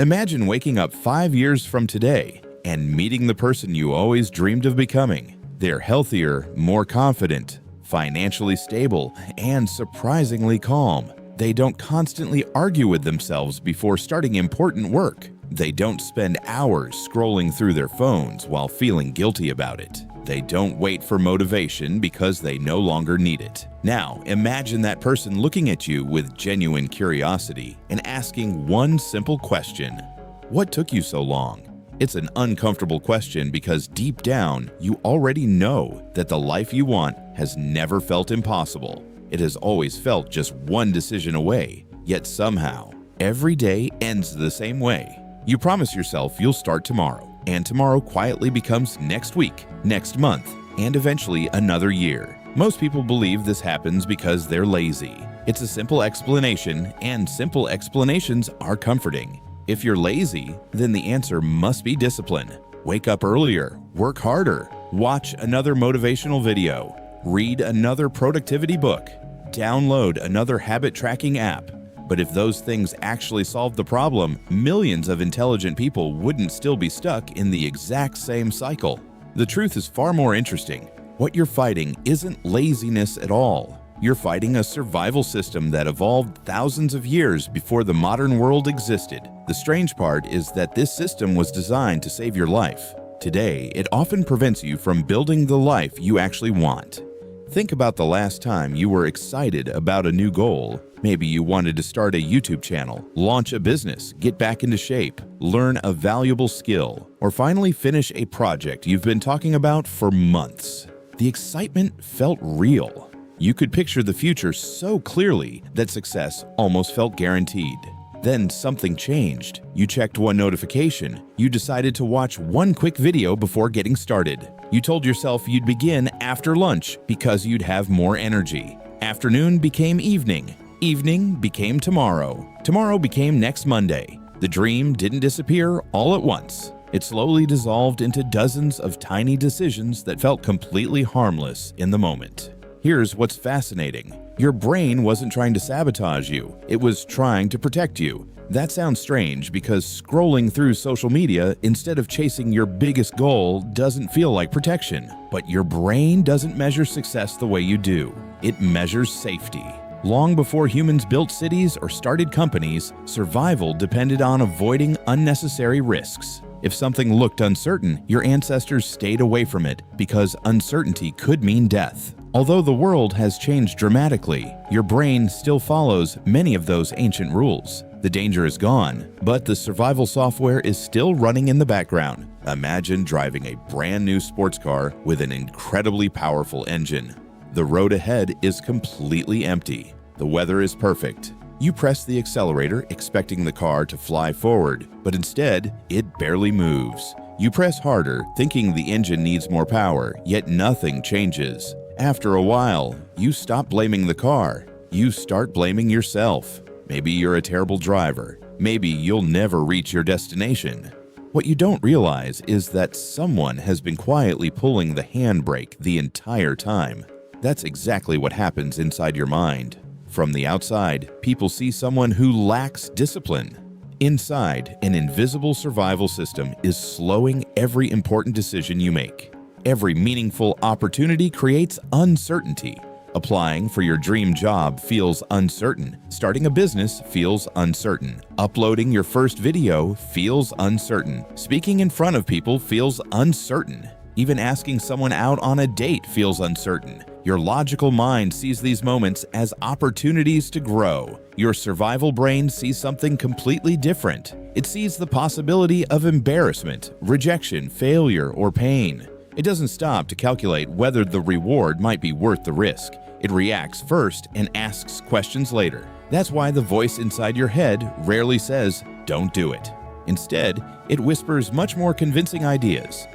Imagine waking up 5 years from today and meeting the person you always dreamed of becoming. They're healthier, more confident, financially stable, and surprisingly calm. They don't constantly argue with themselves before starting important work. They don't spend hours scrolling through their phones while feeling guilty about it. They don't wait for motivation because they no longer need it. Now, imagine that person looking at you with genuine curiosity and asking one simple question: what took you so long? It's an uncomfortable question because deep down, you already know that the life you want has never felt impossible. It has always felt just one decision away, yet somehow, every day ends the same way. You promise yourself you'll start tomorrow, and tomorrow quietly becomes next week, next month, and eventually another year. Most people believe this happens because they're lazy. It's a simple explanation, and simple explanations are comforting. If you're lazy, then the answer must be discipline. Wake up earlier, work harder, watch another motivational video, read another productivity book, download another habit tracking app. But if those things actually solved the problem, millions of intelligent people wouldn't still be stuck in the exact same cycle. The truth is far more interesting. What you're fighting isn't laziness at all. You're fighting a survival system that evolved thousands of years before the modern world existed. The strange part is that this system was designed to save your life. Today, it often prevents you from building the life you actually want. Think about the last time you were excited about a new goal. Maybe you wanted to start a YouTube channel, launch a business, get back into shape, learn a valuable skill, or finally finish a project you've been talking about for months. The excitement felt real. You could picture the future so clearly that success almost felt guaranteed. Then something changed. You checked one notification. You decided to watch one quick video before getting started. You told yourself you'd begin after lunch because you'd have more energy. Afternoon became evening. Evening became tomorrow. Tomorrow became next Monday. The dream didn't disappear all at once. It slowly dissolved into dozens of tiny decisions that felt completely harmless in the moment. Here's what's fascinating. Your brain wasn't trying to sabotage you. It was trying to protect you. That sounds strange because scrolling through social media instead of chasing your biggest goal doesn't feel like protection. But your brain doesn't measure success the way you do. It measures safety. Long before humans built cities or started companies, survival depended on avoiding unnecessary risks. If something looked uncertain, your ancestors stayed away from it because uncertainty could mean death. Although the world has changed dramatically, your brain still follows many of those ancient rules. The danger is gone, but the survival software is still running in the background. Imagine driving a brand new sports car with an incredibly powerful engine. The road ahead is completely empty. The weather is perfect. You press the accelerator expecting the car to fly forward, but instead, it barely moves. You press harder, thinking the engine needs more power, yet nothing changes. After a while, you stop blaming the car. You start blaming yourself. Maybe you're a terrible driver. Maybe you'll never reach your destination. What you don't realize is that someone has been quietly pulling the handbrake the entire time. That's exactly what happens inside your mind. From the outside, people see someone who lacks discipline. Inside, an invisible survival system is slowing every important decision you make. Every meaningful opportunity creates uncertainty. Applying for your dream job feels uncertain. Starting a business feels uncertain. Uploading your first video feels uncertain. Speaking in front of people feels uncertain. Even asking someone out on a date feels uncertain. Your logical mind sees these moments as opportunities to grow. Your survival brain sees something completely different. It sees the possibility of embarrassment, rejection, failure, or pain. It doesn't stop to calculate whether the reward might be worth the risk. It reacts first and asks questions later. That's why the voice inside your head rarely says, "Don't do it." Instead, it whispers much more convincing ideas.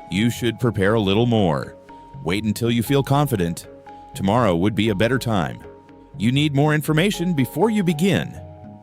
You should prepare a little more. Wait until you feel confident. Tomorrow would be a better time. You need more information before you begin.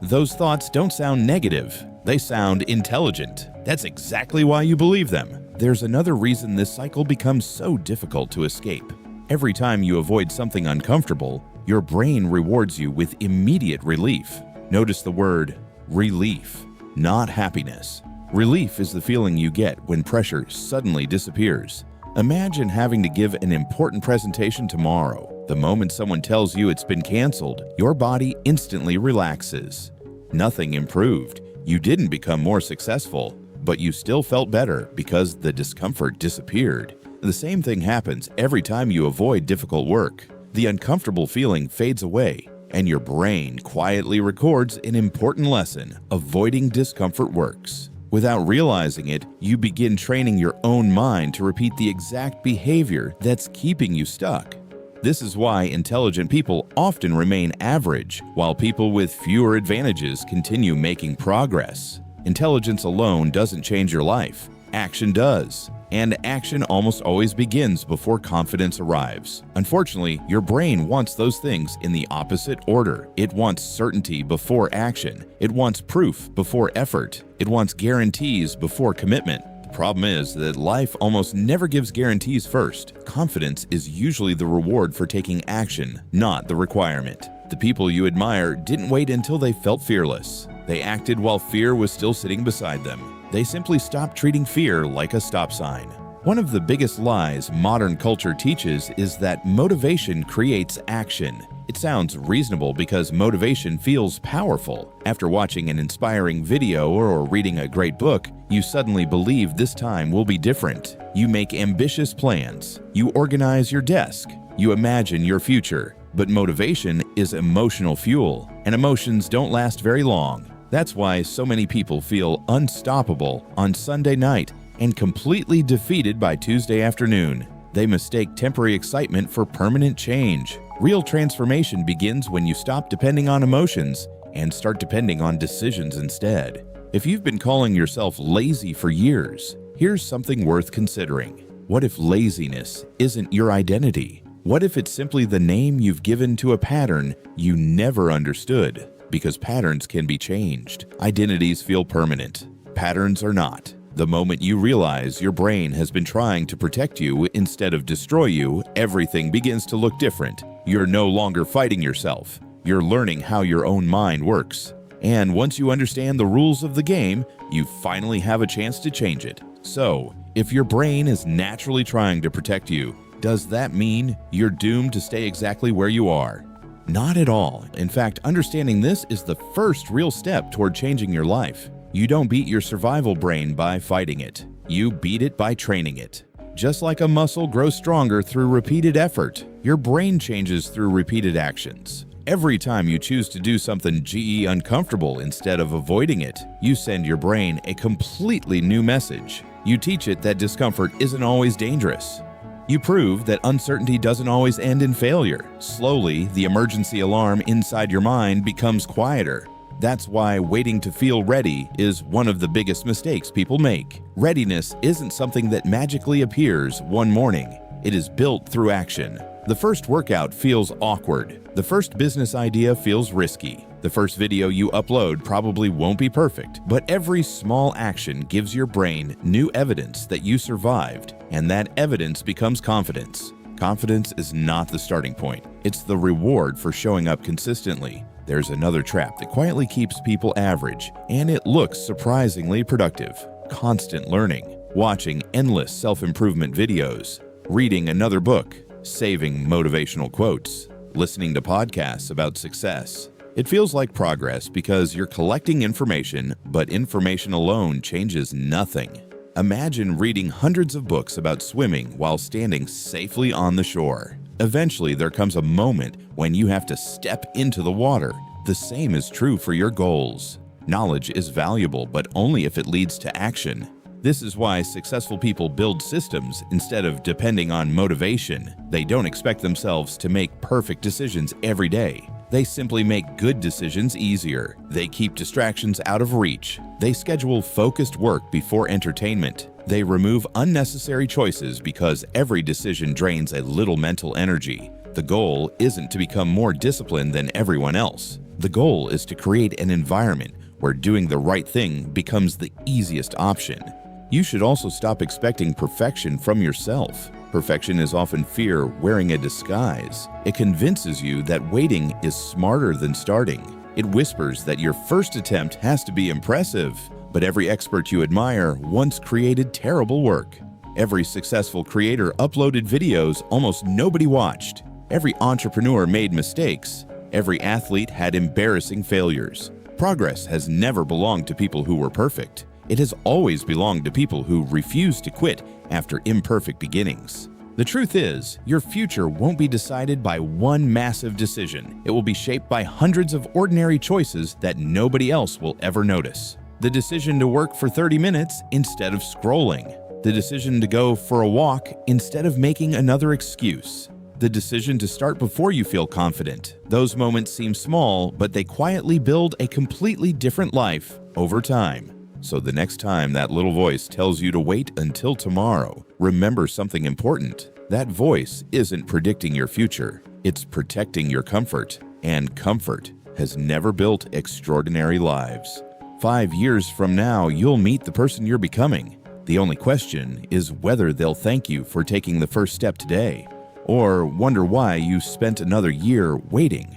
Those thoughts don't sound negative. They sound intelligent. That's exactly why you believe them. There's another reason this cycle becomes so difficult to escape. Every time you avoid something uncomfortable, your brain rewards you with immediate relief. Notice the word relief. not happiness. Relief is the feeling you get when pressure suddenly disappears. Imagine having to give an important presentation tomorrow. The moment someone tells you it's been canceled, your body instantly relaxes. Nothing improved. You didn't become more successful, but you still felt better because the discomfort disappeared. The same thing happens every time you avoid difficult work. The uncomfortable feeling fades away, and your brain quietly records an important lesson: avoiding discomfort works. Without realizing it, you begin training your own mind to repeat the exact behavior that's keeping you stuck. This is why intelligent people often remain average, while people with fewer advantages continue making progress. Intelligence alone doesn't change your life. Action does. And action almost always begins before confidence arrives. Unfortunately, your brain wants those things in the opposite order. It wants certainty before action. It wants proof before effort. It wants guarantees before commitment. The problem is that life almost never gives guarantees first. Confidence is usually the reward for taking action, not the requirement. The people you admire didn't wait until they felt fearless. They acted while fear was still sitting beside them. They simply stopped treating fear like a stop sign. One of the biggest lies modern culture teaches is that motivation creates action. It sounds reasonable because motivation feels powerful. After watching an inspiring video or reading a great book, you suddenly believe this time will be different. You make ambitious plans. You organize your desk. You imagine your future. But motivation is emotional fuel, and emotions don't last very long. That's why so many people feel unstoppable on Sunday night and completely defeated by Tuesday afternoon. They mistake temporary excitement for permanent change. Real transformation begins when you stop depending on emotions and start depending on decisions instead. If you've been calling yourself lazy for years, here's something worth considering. What if laziness isn't your identity? What if it's simply the name you've given to a pattern you never understood? Because patterns can be changed. Identities feel permanent. Patterns are not. The moment you realize your brain has been trying to protect you instead of destroy you, everything begins to look different. You're no longer fighting yourself. You're learning how your own mind works. And once you understand the rules of the game, you finally have a chance to change it. So, if your brain is naturally trying to protect you, does that mean you're doomed to stay exactly where you are? Not at all. In fact, understanding this is the first real step toward changing your life. You don't beat your survival brain by fighting it. You beat it by training it. Just like a muscle grows stronger through repeated effort, your brain changes through repeated actions. Every time you choose to do something uncomfortable instead of avoiding it, you send your brain a completely new message. You teach it that discomfort isn't always dangerous. You prove that uncertainty doesn't always end in failure. Slowly, the emergency alarm inside your mind becomes quieter. That's why waiting to feel ready is one of the biggest mistakes people make. Readiness isn't something that magically appears one morning. It is built through action. The first workout feels awkward. The first business idea feels risky. The first video you upload probably won't be perfect, but every small action gives your brain new evidence that you survived, and that evidence becomes confidence. Confidence is not the starting point. It's the reward for showing up consistently. There's another trap that quietly keeps people average, and it looks surprisingly productive. Constant learning, watching endless self-improvement videos, reading another book, saving motivational quotes, listening to podcasts about success. It feels like progress because you're collecting information, but information alone changes nothing. Imagine reading hundreds of books about swimming while standing safely on the shore. Eventually, there comes a moment when you have to step into the water. The same is true for your goals. Knowledge is valuable, but only if it leads to action. This is why successful people build systems instead of depending on motivation. They don't expect themselves to make perfect decisions every day. They simply make good decisions easier. They keep distractions out of reach. They schedule focused work before entertainment. They remove unnecessary choices because every decision drains a little mental energy. The goal isn't to become more disciplined than everyone else. The goal is to create an environment where doing the right thing becomes the easiest option. You should also stop expecting perfection from yourself. Perfection is often fear wearing a disguise. It convinces you that waiting is smarter than starting. It whispers that your first attempt has to be impressive, but every expert you admire once created terrible work. Every successful creator uploaded videos almost nobody watched. Every entrepreneur made mistakes. Every athlete had embarrassing failures. Progress has never belonged to people who were perfect. It has always belonged to people who refused to quit after imperfect beginnings. The truth is, your future won't be decided by one massive decision. It will be shaped by hundreds of ordinary choices that nobody else will ever notice. The decision to work for 30 minutes instead of scrolling. The decision to go for a walk instead of making another excuse. The decision to start before you feel confident. Those moments seem small, but they quietly build a completely different life over time. So the next time that little voice tells you to wait until tomorrow, remember something important. That voice isn't predicting your future. It's protecting your comfort. And comfort has never built extraordinary lives. 5 years from now, you'll meet the person you're becoming. The only question is whether they'll thank you for taking the first step today, or wonder why you spent another year waiting.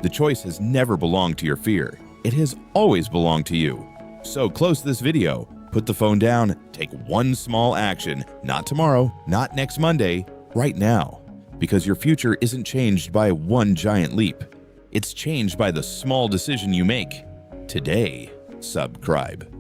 The choice has never belonged to your fear. It has always belonged to you. So close this video, put the phone down, take one small action, not tomorrow, not next Monday, right now. Because your future isn't changed by one giant leap. It's changed by the small decision you make today. Subscribe.